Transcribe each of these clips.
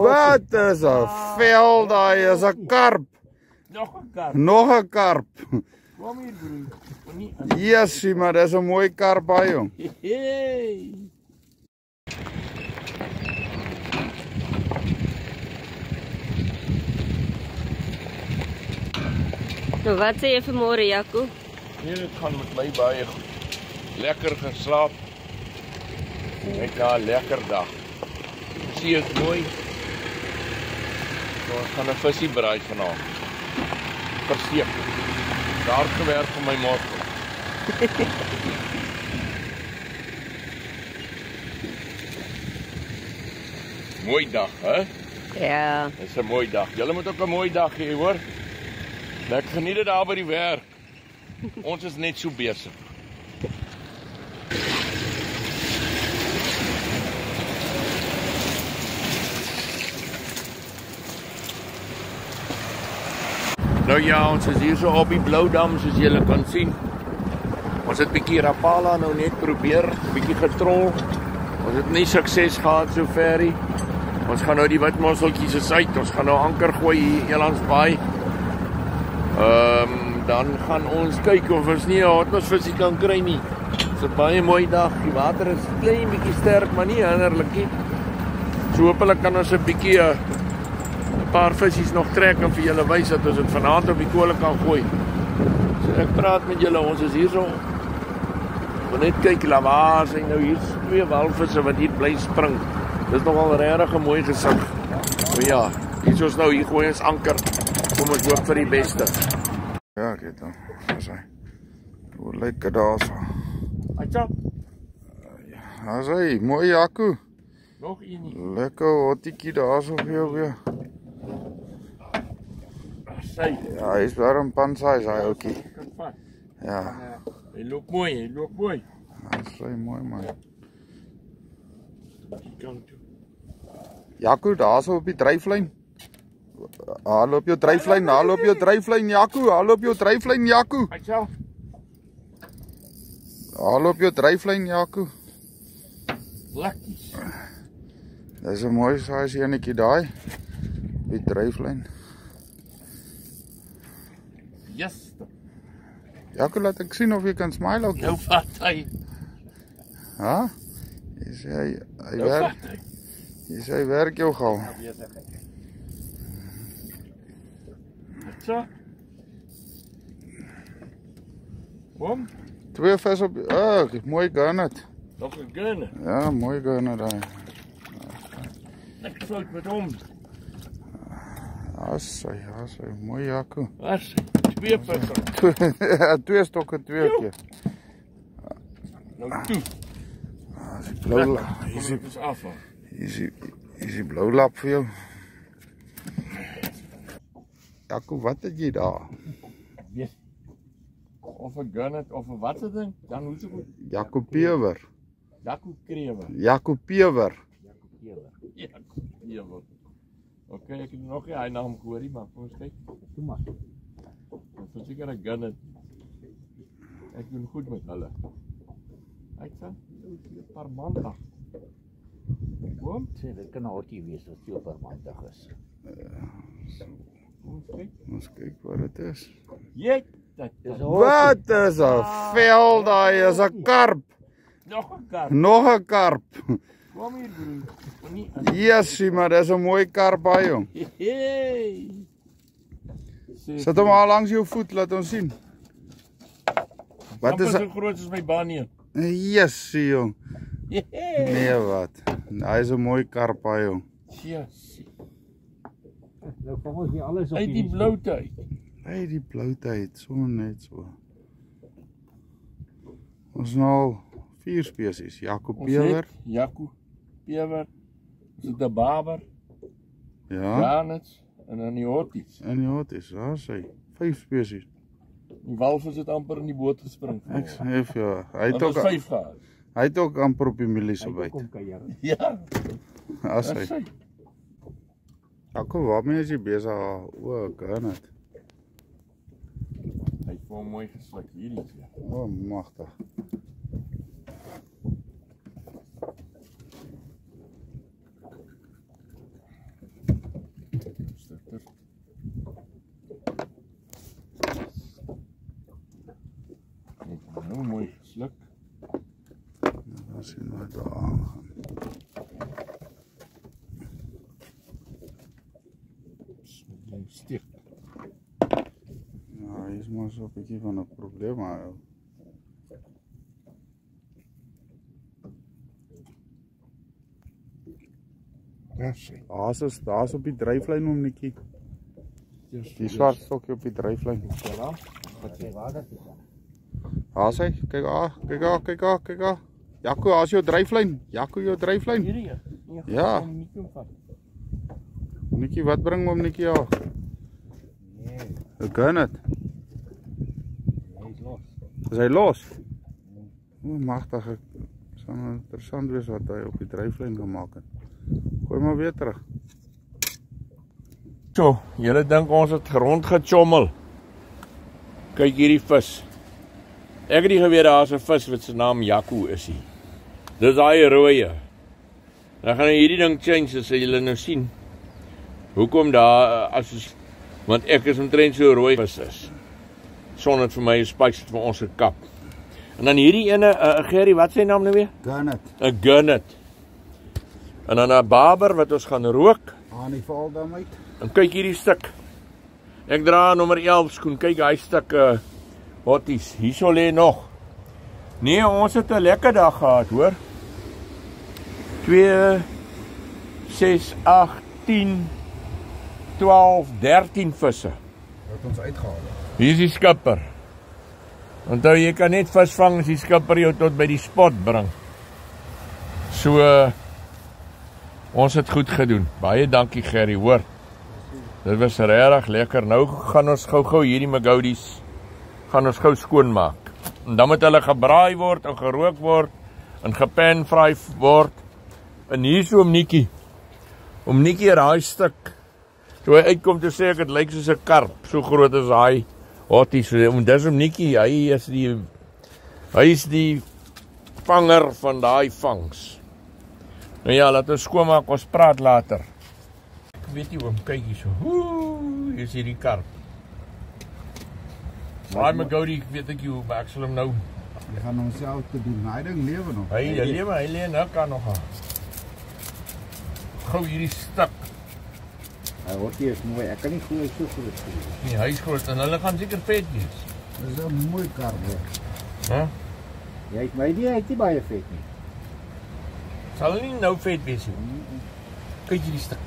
Wat is 'n vel daai, is 'n karp. Nog 'n karp. Kom hier broer. Jessie, maar dis 'n mooi karp daai jong. Nou wat sê jy vanmôre, Jaco? Nee, dit gaan met my baie goed. Lekker geslaap. Net na 'n lekker dag. See is mooi. So, ons gaan 'n visie braai vanaand. Verseker. Daar gewerk vir my môre. Mooi dag, hè? Ja. Dis 'n mooi dag. Julle moet ook 'n mooi dag hê, hoor. Lekker geniet dit daar by die werk. Ons is net so besig. Nou ja, ons is hier so op die Blou Dam, soos julle kan sien. Ons het bietjie Rapala nou net probeer, bietjie getrol. Ons het nie sukses gehad sover nie. Ons gaan nou die witmosseltjies is uit. Ons gaan nou anker gooi hier Elandsbaai. Dan gaan ons kyk of ons nie 'n hotmosvisie kan kry nie. Dit's 'n baie mooi dag. Die water is klein bietjie sterk, maar nie hinderlik nie. So hopelik kan ons 'n bietjie 'n paar visies nog trek en vir julle wys dat ons dit vanaand op die kole kan gooi. So ek praat met julle, ons is hier so. Maar net kyk, lawaas en nou hier's 2 walvisse wat hier bly spring. Dis nogal regtig 'n mooi gesig. So ja, hier is nou, hier gooi ons anker. Kom ons hoop vir die beste. Ja, kyk dan. Daar's hy. Hoe lyk dit daarso? Atjie. Daar's hy, mooi Jaco. Nog een nie. Lekker hottietjie daarso vir jou weer. Sy. Ja, hy's warm pansize hy ouetjie. Kan vat. Ja, Hy loop mooi, hy loop mooi. hy's mooi man. Die kant toe. Jaco, daarso op die dryflyn. Haal op jou dryflyn, haal op jou dryflyn Jaco, haal op jou dryflyn Jaco. Atjie. Haal op jou dryflyn Jaco. Lekkies. Dis 'n mooi size enetjie daai. Die dryflyn. Yes. Jaco, laat ek sien of jy kan smile ook. Nou vat hy. Ha? Jy sê hy Nou werk. vat hy. Jy sê hy werk jou gou. Atjie. Kom. 2 vis op. Mooi garnet. Nog 'n gun. Ja, mooi garnet daai. Ek fout met hom. Assai, mooi Jaco. Was 2 visse. Ja, 2 stokke 2 keer. Nou toe. Dis die blou lap. Hier is af. Hier is die blou lap vir jou. Jaco, wat het jy daar? Yes. Of 'n gunnet of 'n watse ding, dan hoe se goed. Jaco pewer. Jaco krewe. Jaco pewer. Jaco krewe. Oké, ek het nog nie hy naam gehoor nie, maar kom ons kyk. Toe maar. Dit is seker 'n gunnet. Ek doen goed met hulle. Kyk dan, hier 'n paar maandag. Kom, Sê, dit kan 'n hotjie wees as jy op 'n maandag is. kom ons kyk. Ons kyk wat dit is. Jy, dit Dis is 'n Wat is 'n vel daai, is 'n karp. nog 'n kar. Nog 'n karp. Kom hier broer. Nie. Jessie, maar dis 'n mooi karp daai jong. Hey. Sit hom al langs jou voet, laat ons sien. Wat is so groot as my baan hier? Jessie jong. Hey. Nee wat. Hy is 'n mooi karp daai jong. Yes. Nou kom ons hier alles op Uit die bloute uit. Hey, die blou tyd, sommer net so. Ons nou 4 spesies. Jaco pewer. Jaco, pewer, ons het 'n baber, Ja. granets en dan die hotties. En ja, dit is daar sy 5 spesies. Die walvis het amper in die boot gespring. Ek sê vir jou, hy Het ons 5 gehad. het ook amper op die mielies gebyt. Kom kuier. Ja, As dis hy. hy. Jaco, waarmee is jy besig? O, Gernot. Hy het wel mooi gesluk hierdie keer. O, magtig. Stikker. Kijk, nou mooi gesluk. Dan sien we daar aangaan. Steek. Ja, hier is maar zo'n beetje van een probleem. Maar Ja, sê. daar's op die dryflyn om Nikkie. Die swart stokkie op die dryflyn. Ja, wat jy waar dat is. Daar's hy. Kyk daar, kyk daar, kyk daar, kyk daar. Jaco, daar's jou dryflyn. Jaco, jou dryflyn. Hierdie? Ja. Nie kom vat. Nikkie, wat bring hom Nikkie ja? Nee, Hoe kan dit? hy is los. Is hy los? O, magtig. Dit sal nou interessant wees wat hy op die dryflyn gemaak het. Gooi maar weer terug. So, julle dink ons het rondgechommel. Kyk hierdie vis. Ek het nie geweet daar's 'n vis wat se naam Jaco is hier. Dis daai rooie. Dan gaan hierdie ding change as julle nou sien. Hoekom daar want ek is omtrent so rooi vis is. Son het vir my 'n spyks vir ons gekap. En dan hierdie ene, Gerry, wat sy naam nou weer? Gernot. 'n Gurnett. En dan 'n barber wat ons gaan rook. Aan die val dan uit. En kyk hierdie stuk. Ek dra nommer 11 skoen. Kyk hy stuk hotties. Hierso lê nog. Nee, ons het 'n lekker dag gehad, hoor. 2 6 8 10 12 13 visse. Wat ons uitgehaal. Hier is die skipper. Onthou jy kan net vis vang as die skipper jou tot by die spot bring. So ons het goed gedoen. Baie dankie Gerry, hoor. Dit was regtig lekker. Nou gaan ons gou hierdie magoudies gaan ons gou skoon maak. En dan moet hulle gebraai word en gerook word en gepan-fry word. En hier so om Nikkie raai stuk. Toe hy uitkom toe sê ek dit lyk soos 'n karp, so groot as daai hotties. En dis om Nikkie, hy is die vanger van daai vangs. Nou ja, laat ons skoonmaak, ons praat later. Ek weet nie oom, kyk hierso. Hier is hierdie karp. Daai magoudie, weet ek nie hoe, maar ek sal hom nou. Jy gaan homself te doen. Hy ding lewe nog. Hy lê nou kan nog aan. Gou hierdie stuk. Hy word hier is mooi. Ek kan nie glo hy so groot is. Nee, hy is groot en hulle gaan seker vet wees. Dis 'n mooi kar hoor. Hè? Jy het my idee, hy het nie baie vet nie. Sal hulle nie nou vet wees nie. Kyk hierdie stuk.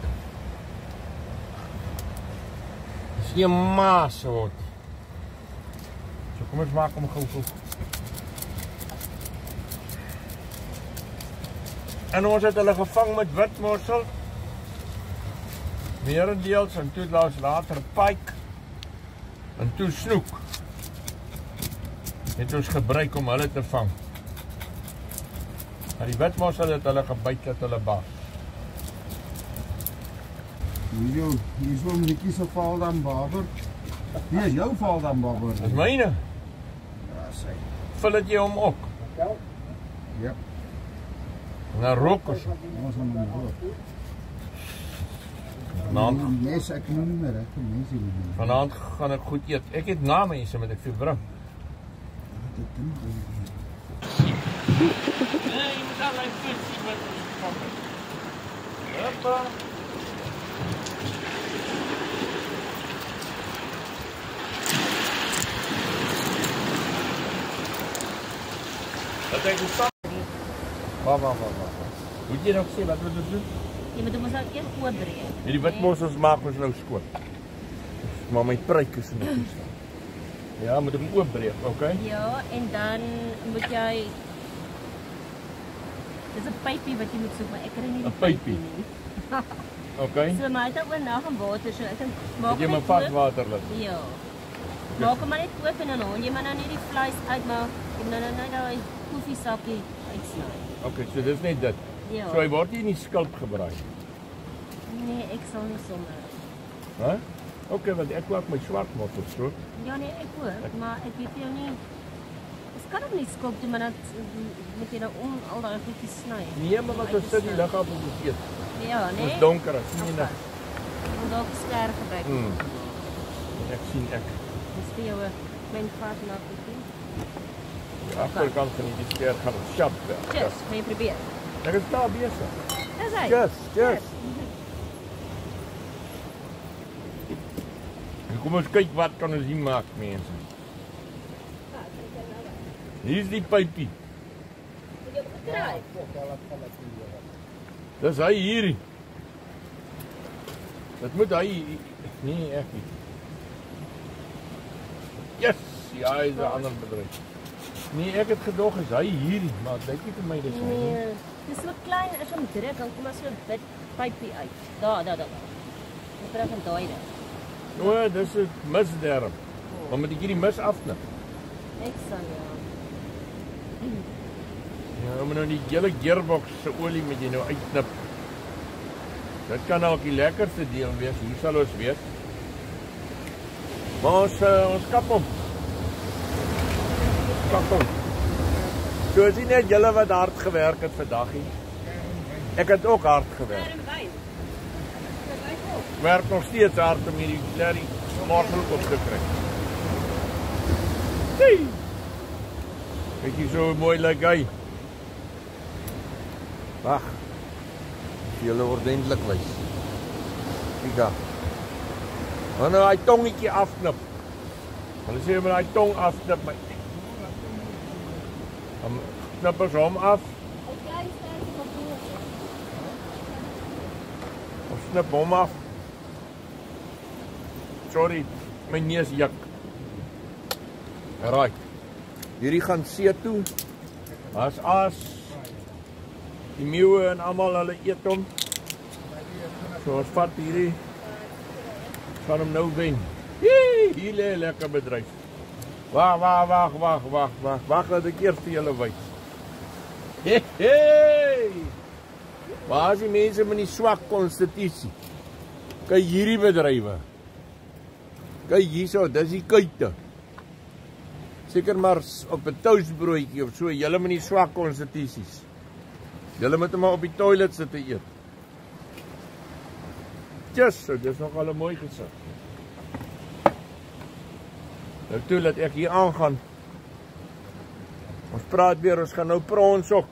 Dis nie 'n maas hoor. So kom ons maak hom gou. En ons het hulle gevang met witmossel. Meerendeels en toe later pike en toe snoek. Het ons gebruik om hulle te vang. Maar die witmossel het hulle gebyt dat hulle bas. Hier is wel Nikkie se Valdam barber. Nee, jou Valdam barber. Dis myne. Ja, sy. Vul dit jy hom op. Ja, En dan rook ons. ons gaan hom hoor. Vanaand, Nee, ek nou nie meer, ek kan mense nie meer. vanaand gaan ek goed eet. Ek het na mense met ek vir bring. Nee, jy moet al my vis sien wat ons gevang het. Hoppa. Wat ek gesê. Wa. Moet jy nog sê wat moet ons doen? Jy moet hom ons eers oopbreek. Hierdie witmossels maak ons nou skoon. Maar my pruik is in die toestand. Ja, moet hom oopbreek, okay? Ja, en dan moet jy dis 'n pypie wat jy moet soek, maar ek kry nie die 'n pypie. nie. Okay. So maar dit oornag in water, so ek dink maak Moet jy hom my net vat oop. water laat. Ja. Maak hom maar net oop en dan haal jy maar nou net die vleis uit, maar jy moet nou net daai koffiesakkie uitsny. Okay, so dis net dit. Ja. So hy word nie in die skulp gebraai. Nee, ek sal nie sommer. Hè? Okay, want ek ook my swart mossel so. Ja nee, ek ook, maar ek weet jou nie. Ek kan hom nie skop doen, maar dat moet jy nou om al daai goedjies sny. Nee, maar wat ons sit die lig op ons eet. Ja, nee. Dit is donker, sien jy net. Om dalk ster gebruik. Ek sien ek. Dis vir jou 'n klein vat na bietjie. Die agterkant van die ster gaan sharp werk. Yes, gaan jy probeer. Ek is daar besig. Dis hy. Yes. En kom ons kyk wat kan ons hier maak, mense. Hier is die pypie. Dis hy hierdie. Dit moet hy nee, ek nie. Yes, ja, hy is 'n ander bedryf. Nee, ek het gedog is hy hierdie, maar dit kyk nie vir my dis hy nie. Nee, dis so klein, as hom druk dan kom maar so 'n bit pypie uit. Daar. Ek probeer van daai ding. O, dis 'n misderm. Maar moet ek hierdie mis afknip? Ek sal ja. Ja, maar nou die hele gearbox se olie moet jy nou uitknip. Dit kan ook die lekkerste deel wees, hier sal ons weet. Maar ons kap hom. So is nie net julle wat hard gewerk het vandag nie. Ek het ook hard gewerk. Ek werk nog steeds hard om hierdie klerrie morsel op te kry. Hey! Kyk hier so mooi lyk hy. Wag. Julle ordentlik wys. Kyk daar. Dan nou hy tongetjie afknip. Hulle sê jy moet hy tong afknip, maar dan knip ons hom af. Ons knip hom af. Sorry, my neus juk. Right. Hierdie gaan see toe. As die meeuwe en almal hulle eet hom. So ons vat hierdie. Gaan hom nou wen. Hier lê lekker bedryf. Wag dat ek eers vir julle wys. Hey! Waar is die mense met die swak konstitusie? Kyk hierdie bedrywe. Kyk hierso, dis die kuite. Seker maar op 'n toastbroodjie of so, julle met die swak konstitusies. Julle moet maar op die toilet sit te eet. So, dis nogal 'n mooi gesig. Nou toe laat ek hier aangaan. Ons praat weer, ons gaan nou prons ook.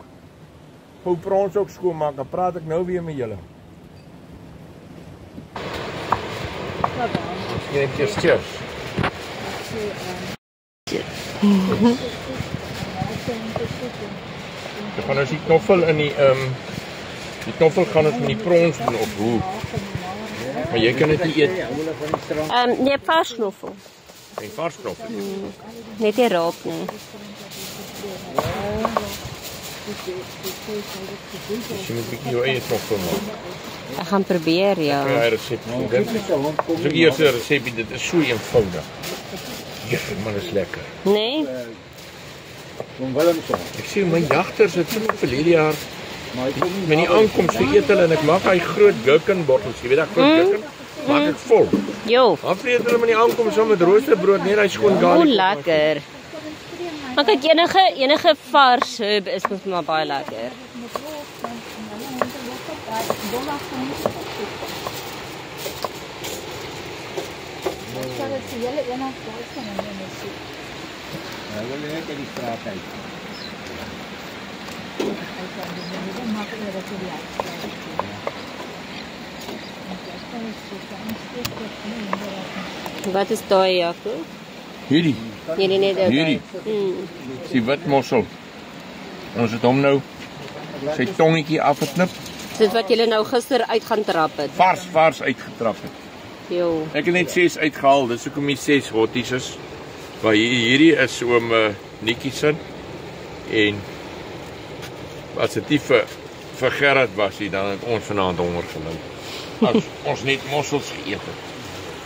Gou prons ook skoonmaak, dan praat ek nou weer met julle. Cheers. Dan gaan ons die knoffel in die knoffel gaan ons met die prons doen of hoe? Maar jy kan dit nie eet. Nee, vars knoffel. En vars knoffel. Net nie raap nie. Jy moet 'n bietjie jou eie knoffel maak. Ek gaan probeer, ja. Ja, resep. So hier is 'n resepie, dit is so eenvoudig. Ja, maar dit is lekker. Nee? Ek sien my jagters het sommer verlede jaar met die aankoms eet hulle en ek maak hy groot gherkinbottels, jy weet daai groot gherkin, maak ek vol. Jo. Dan vreet hulle met die aankoms saam met roosterbrood, net hy skoon garlic. O, lekker. Maar kyk, enige vars herb is mos maar baie lekker. Hy wil net uit die straat uit. Wat is daai, Jaco? Hierdie, Nee. hierdie, die wit mossel. Ons het hom nou sy tongetjie afgeknip, Dit wat julle nou gister uit gaan trap het. vars uitgetrap het. Jo. Ek het net 6 uitgehaal, dis hoekom die 6 hotties is. Maar hierdie is oom Nikkie se en as dit nie vir Gerard was hier, dan het ons vanaand honger geloop. As ons net mossels geëet het.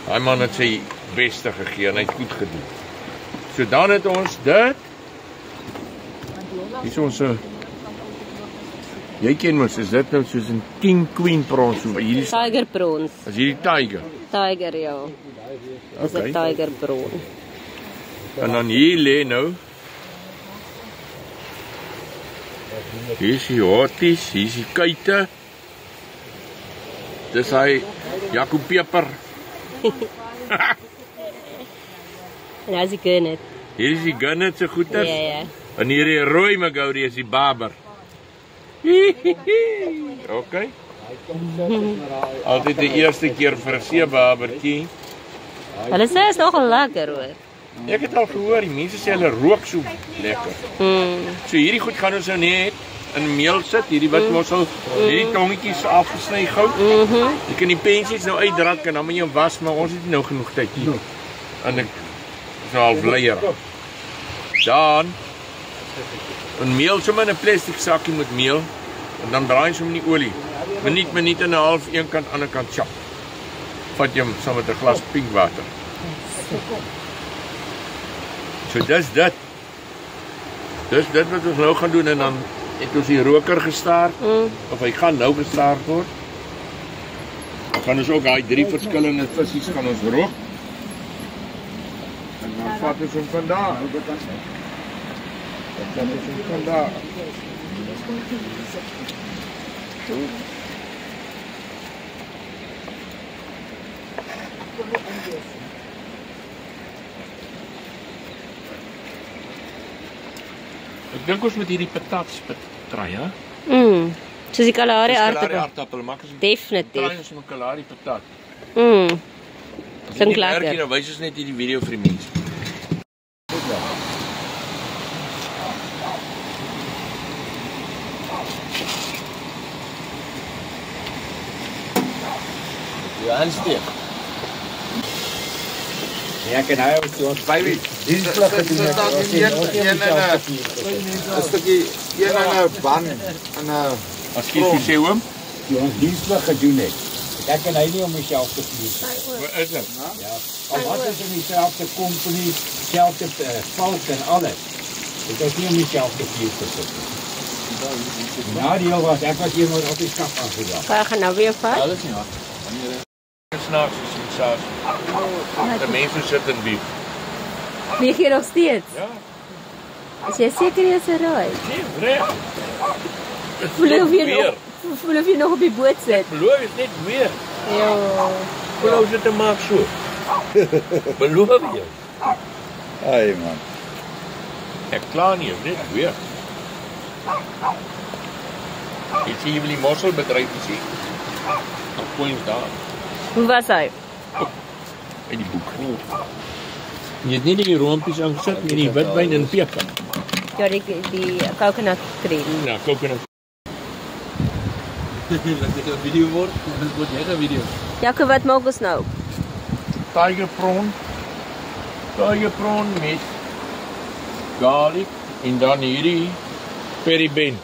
Daai man het sy beste gegee en hy het goed gedoen. So dan het ons dit. Hier is ons Jy ken mos, is dit nou soos 'n king queen prawn so hierdie Tiger prawns. is hierdie tiger. Tiger, ja. Dis 'n Okay. tiger prawn. En dan hier lê nou. Hier is die hotties, hier is die kuite. Dis hy Jaco peper. En as ek ken dit. Hier is die gunnet se goeters. Ja. En hier die rooi Magourie is die baber. Okay. Altyd die eerste keer vir 'n seebabertjie. Hulle sê is nogal lekker hoor. Ek het al gehoor, die mense sê hulle rook so lekker. So hierdie goed gaan ons nou net in meel sit, hierdie wit mossel, hierdie tongetjies afgesny gou. Jy kan die pensies nou uitdrak en dan moet jy hom was, maar ons het nie nou genoeg tyd nie. En ek is nou al bleier. Dan en meel sommer in 'n plastiek sakkie met meel en dan draai jy hom in die olie. Minuut en 'n half een kant ander kant chop. Vat jy hom saam met 'n glas pinkwater. So dis dit. Dis dit wat ons nou gaan doen en dan het ons die roker gestaar of hy gaan nou gestaar word. Dan gaan ons ook daai 3 verskillende visse gaan ons rook. En dan vat ons hom vandag. Ek dink ons moet hierdie patats try, hè? Soos die Kalahari aardappel. Aardappel, maak ons Definitief. try ons 'n Kalahari patat. Klink lekker. Nou wys ons net hierdie video vir die mense. Ja, aansteek. Ja, kan hy ook so ons baby. Dis vlug gedoen. Een stukkie, een en 'n ban en 'n As jy so sê oom, Die ons diensvlug gedoen het. Ek kan hy nie om myself te vlieg. wat is dit? Ja. Al wat is in dieselfde company, selfde valk en alles. Dit is nie om myself te vlieg te sit. Ja, die was ek was hier maar op die skaf aangegaan. Ga gaan nou weer vat. Alles nie hard. Snaaks is dit saas. Die mense sit in bief. Vlieg jy nog steeds? Ja. Is jy seker jy is reg? Nee, reg. Voel of jy nog op die boot sit? Beloof is net weer. Ja. Beloof dit te maak so. Beloof jy. Ai man. Ek klaar nie, net weer. Jy sien jy wil die mosselbedryf sien. Op point daar. Hoe was hy? In die boek. Jy het nie die roompies aangesit met die witwyn en peper. Ja, die coconut cream. Ja, coconut. Laat dit 'n video word. Dit word net 'n video. Jaco, wat maak ons nou? Tiger prawn met garlic en dan hierdie peri ben.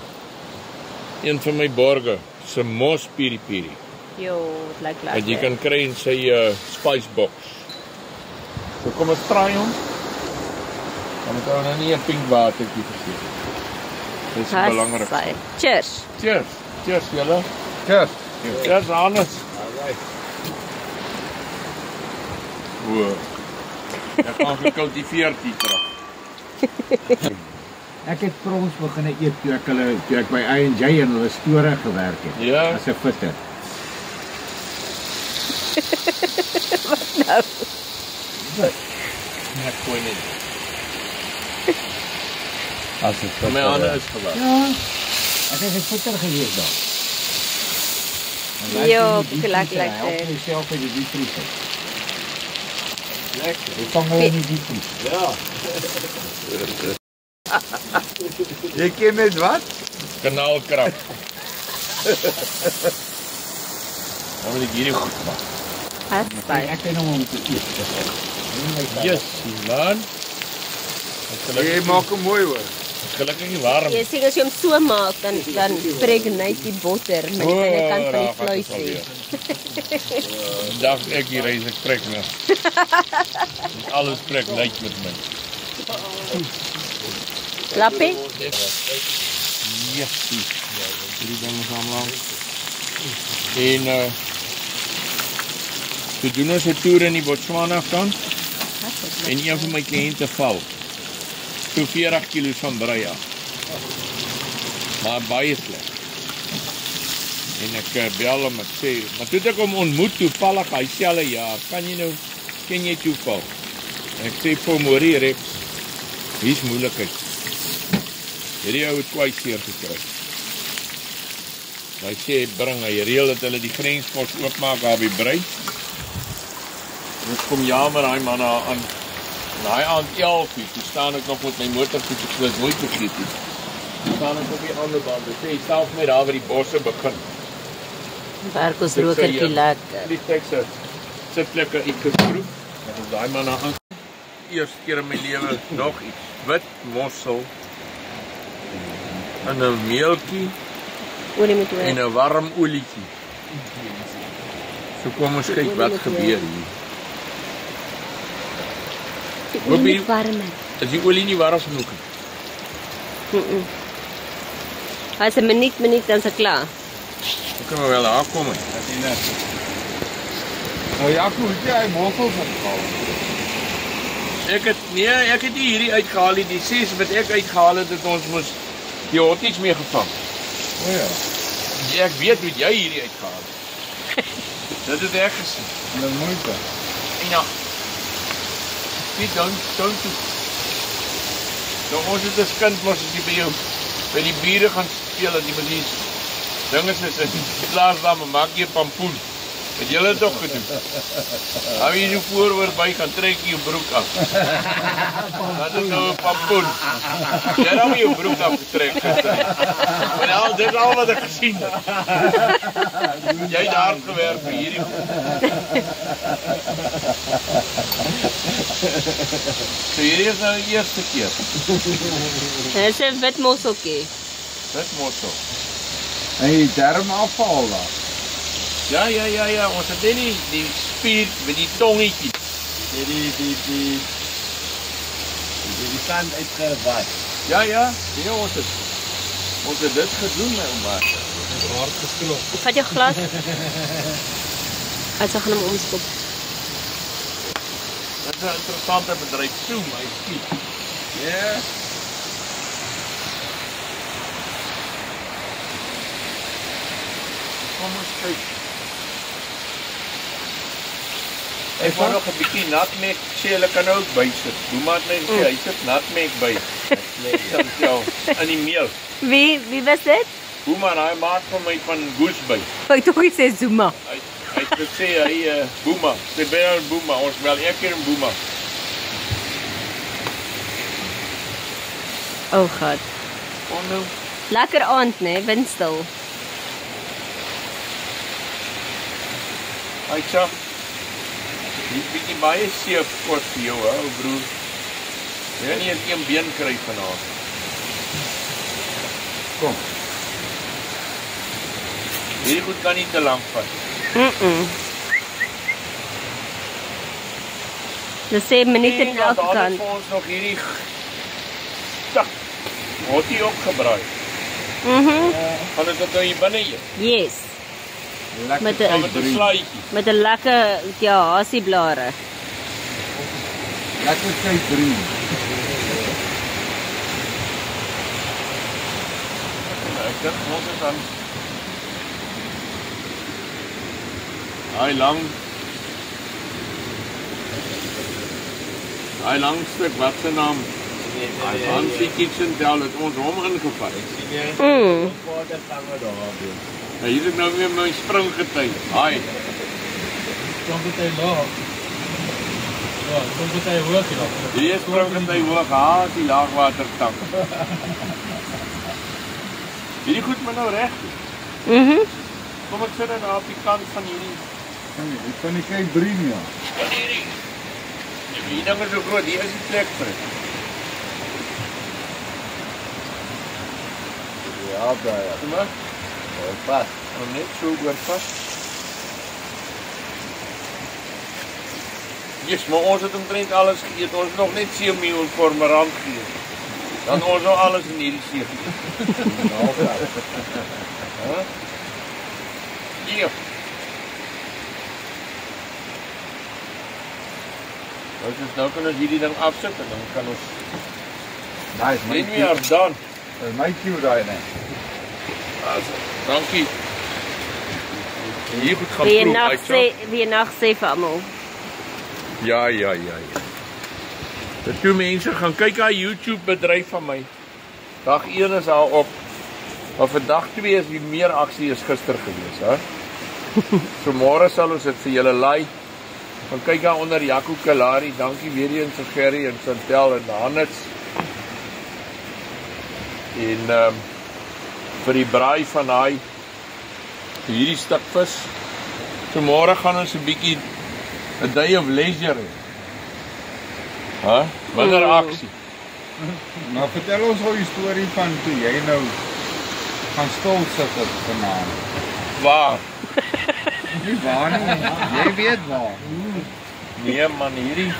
Een van my borge se mos piri piri. Jo, dit lyk Wat jy lekker. kan kry in sy spice box. So kom ons try hom. Dan moet ons nou nie 'n pink watertjie vergeet. Dit is belangrik. Cheers. Cheers. Cheers julle. Cheers. Cheers Hannes. Wow. Ek gaan gekultiveer die terug. Ek het prons begin eet toe ek by I&J in hulle store gewerk het. Ja. As 'n fitter. Ek gooi net. As 'n fitter. My hande is gewas. Ja. Ek het 'n fitter gewees daar. Jo, lekker. Ek myself uit die diepvries. Lekker. Ek vang hulle in die diepvries. Ja. Jy ken net wat? Kanaalkrap. Dan wil ek hierdie goed maak. Ek ken hom om te eet. Yes, man. Jy maak hom mooi hoor. Gelukkig nie warm. Jy sien as jy hom so maak, dan pregnate die botter met die binnekant van die vleisie. Dag ek hier reis ek trek nou. Alles trek lyk met my. Lappie? Yes. Hierdie ding is aan langs. En we doen ons 'n toer in die Botswana kant. En een van my kliënte val. So 40 kg van brei af. Maar baie sleg. En ek bel hom, ek sê, maar toe ek hom ontmoet toevallig hy selfe jaar, ken jy toeval? En ek sê vir Mori Rex, hier's moeilikheid. Hierdie ou het kwai seer gekry. Hy sê, bring, hy reël dat hulle die grenspos oopmaak daar by Brei. En ek kom jammer hy man aan. En hy aand 11 uur, toe staan ek nog met my motorfiets, ek sal dit nooit vergeet het. Toe staan ek op die ander band, ek sê, self met daar waar die bosse begin. Werk ons rokertjie lekker. Die tekse sit lekker iets geproef. Dat is daai man aan. Eerste keer in my lewe nog iets. Wit mossel. En 'n meeltjie. Olie met En 'n warm olietjie. So kom ons kyk wat gebeur hier. Die olie warm. Is die olie nie warm genoeg nie? As 'n minuut dan is dit klaar. Ek kan maar wel daar kom. Nou Jaco, het jy hy mossels uitgehaal? Ek het nie hierdie uitgehaal nie. Die 6 wat ek uitgehaal het, het ons mos die hotties mee gevang. O ja. Ek weet hoe jy hierdie uitgehaal het. Dit het ek gesien. Met moeite. En ja. Dit don't nou ons het as kind mos as jy by die bure gaan speel en die manier dinge is in die plaas daar, maar maak jy pampoen. Het jy dit ook gedoen? Hou jy so vooroor by, gaan trek jy jou broek af. Dat is nou 'n pampoen. Jy nou jou broek afgetrek. Maar dit is al wat ek gesien het. Jy het hard gewerk vir hierdie. So hierdie is nou die eerste keer. Dit is 'n wit mosseltjie. Wit mossel. En die darm afval daar. Ja, ons het die spier met die tongetjie. Die sand uitgewaai. Ja, ons het dit gedoen my ouma. Hard geskrop. Vat jou glas. Ek gaan hom omskop. Dit is 'n interessante bedryf, so my skiet. Ja. Kom ons kyk. Ek wou nog 'n bietjie nutmeg sê hulle kan ook bysit. Boema het my gesê hy sit nutmeg by. In die meel. Wie was dit? Boema, hy maak vir my van gooseby. Ek tog gesê Zuma. Hy het gesê hy Boema, sy bel Boema, ons wel een keer in Boema. Oh god. Kom nou. Lekker aand, né? Windstil. Hy sê die bietjie baie seef kos vir jou, ou broer. Jy nie eens een been kry vanaand. Kom. Hierdie goed kan nie te lank vat. Dis 7 minute aan elke Dan kant. het ons nog hierdie stuk hottie ook gebraai. Gaan dit nou hier binne eet? Yes. Lekker Met Met 'n slaaitjie. Met 'n lekker hasieblare. Lekker kyk drie. Ek dink ons het dan hy lang stuk, wat se naam? Hansie Kitchen tel het ons hom ingevat. Nou, hier is nou weer my springgety. Haai. Kom dit hy laag. Ja, kom dit hy hoog hier. Hier is springgety hoog, die laagwatertank. Hierdie goed moet nou reg. Kom ek sit nou op die kant van hierdie. Ek kan nie kyk drie nie. Van hierdie. Die ding is so groot, hier is die plek vir dit. Ja, daar ja. Kom maar. Pas. Net so oor vas. Yes, maar ons het omtrent alles geëet. Ons het nog net seemeal en kormorant geëet. Dan ons nou alles in hierdie see geëet. Hier. Dus nou kan ons hierdie ding afsit en dan kan ons Daai is my then we are done. my cue daai net. Dankie. Hier moet gaan proef. Wie nog sê vir almal. Ja. De 2 mense gaan kyk aan YouTube bedryf van my. Dag 1 is al op. Maar vir dag 2 is die meer aksie as gister gewees, hè. So môre sal ons dit vir julle laai. Gaan kyk daar onder Jaco Kalari. Dankie weer eens aan Gerry en Chantel en Hannes. En vir die braai van hierdie stuk vis. So môre gaan ons 'n bietjie 'n day of leisure hê. Wanneer aksie. Maar vertel ons gou die storie van toe jy nou gaan stol sit het vanaand. Waar? Nie waar nie, jy weet waar. Nee man, hierdie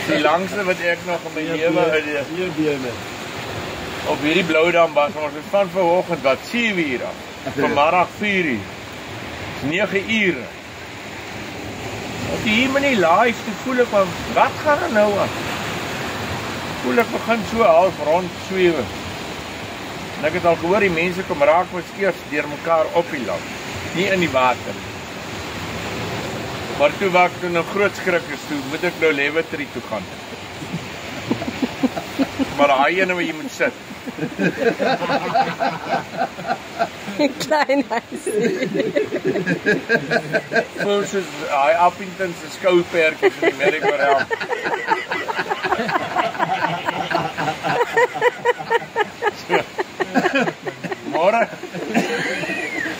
die langste wat ek nog in my lewe op hierdie Bloudam was, ons is van vanoggend wat 7 uur af. Vanmiddag 4 uur. 9 ure. As jy hier met die live, toe voel ek van, wat gaan er nou aan? Voel ek begin so half rond swewe. En ek het al gehoor, die mense kom raak my eers deur mekaar op die land, nie in die water. Maar toe wat ek toen een groot skrik is, toe moet ek nou Leventry toe gaan. Maar daai ene waar jy moet sit. Klein huisie. Soos daai Appington se skoupertjies in die merry-go-round.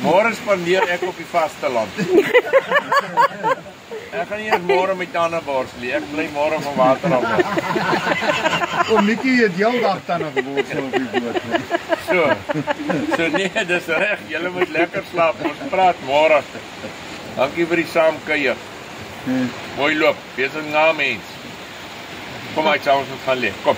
Môre spandeer ek op die vasteland. Ek gaan nie eens môre met tande borsel, ek bly môre van water af. Kom Nikkie het heel dag tande borsel op die boot. So nee, dis reg, julle moet lekker slaap, ons praat môre. Dankie vir die saamkuier. Mooi loop, wees 'n na mens. Kom uit, ons gaan lê, kom.